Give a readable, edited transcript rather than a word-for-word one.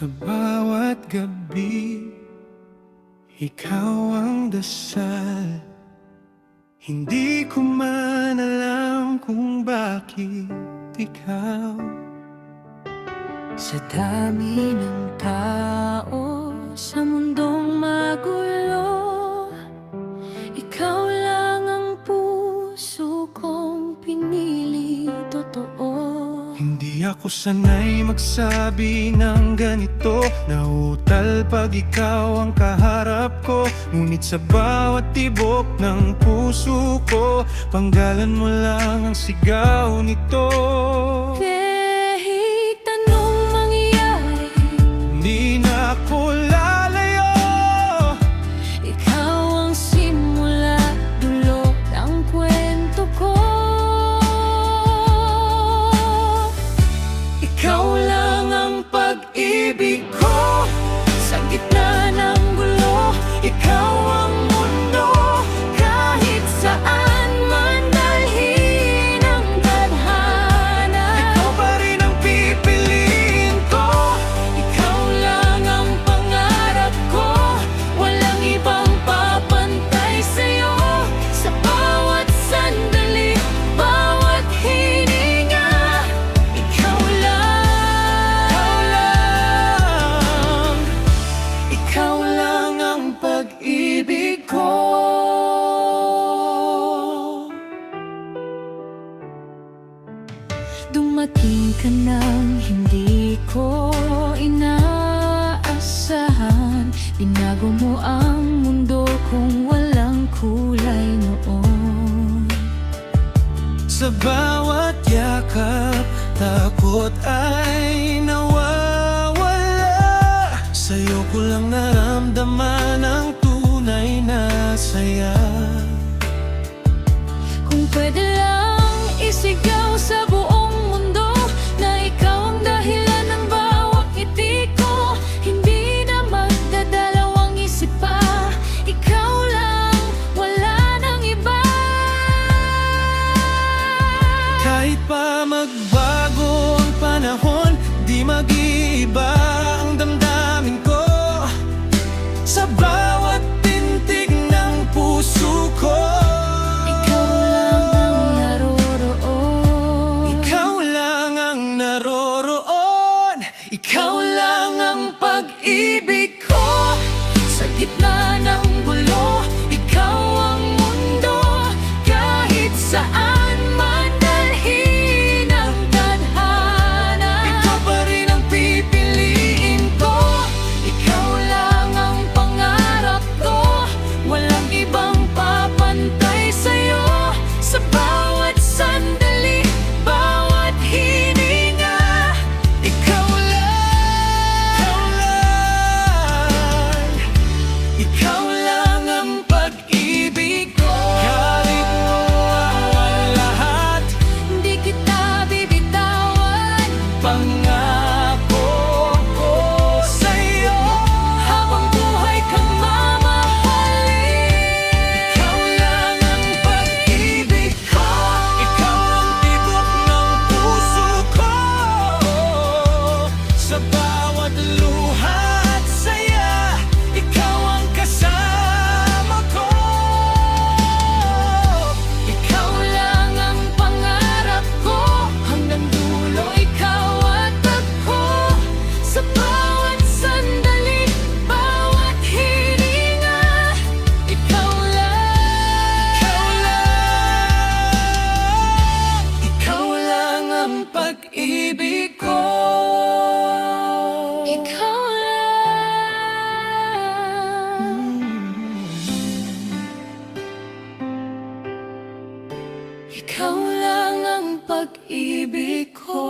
Sa bawat gabi, ikaw ang dasal. Hindi ko man alam kung bakit ikaw. Sa dami ng tao sa mundong magulo, ikaw lang ang puso kong pinili totoo. Hindi ako sanay magsabi ng ganito, nauutal pag ikaw ang kaharap ko. Ngunit sa bawat tibok ng puso ko, panggalan mo lang ang sigaw nito. Kahit anong mangyari, Hindi na ako lalayo. ikaw ang simula, dulo ng kwento ko. Ikaw lang ang pag-ibig ko. Sa gitna ng gulo, ikaw ang mundo. Kahit saan man dalhin ang tadhana, Ikaw pa rin ang pipiliin ko. ikaw lang ang pangarap ko. Walang ibang papantay sa'yo. Sa bawat sandali, bawat hininga, ikaw lang. Ikaw lang ang pag-ibig ko. Dumating ka nang hindi ko inaasahan. Binago mo ang mundo kung walang kulay noon. Sa bawat yakap, takot ay nawawala. Sa'yo ko lang naramdaman ang tunay na saya. Kung pwede lang isigaw sa buong mundo na ikaw ang dahilan ng bawat ngiti ko, hindi na magdadalawang isip pa. Ikaw lang, wala nang iba. Kahit pa magbago ang panahon, di mag-iiba ang damdamin ko. Sa bawat tintig ng puso ko, Ikaw lang ang naroroon. ikaw lang ang naroroon. Ikaw lang ang pag-ibig ko. Sa gitna ng gulo, ikaw ang mundo. Kahit saan man dalhin ang tadhana, Ikaw pa rin ang pipiliin ko. ikaw lang ang pangarap ko. Walang ibang papantay sa'yo. Sa bawat sandali, bawat hininga, Ikaw lang. Ikaw lang ang pag-ibig ko. Kahit ang lahat, hindi kita bibitawan. pangako ko sa'yo. Habang buhay kang mamahalin, Ikaw lang ang pag-ibig ko. Ikaw ang tibok ng puso ko. Sa bawat luha at saya, ikaw ang kasama ko. ikaw lang ang pangarap ko. Hanggang dulo, ikaw at ako. Sa bawat sandali, bawat hininga, ikaw lang. Ikaw lang ang pag-ibig ko. Ikaw lang. Ikaw lang ang pag-ibig ko.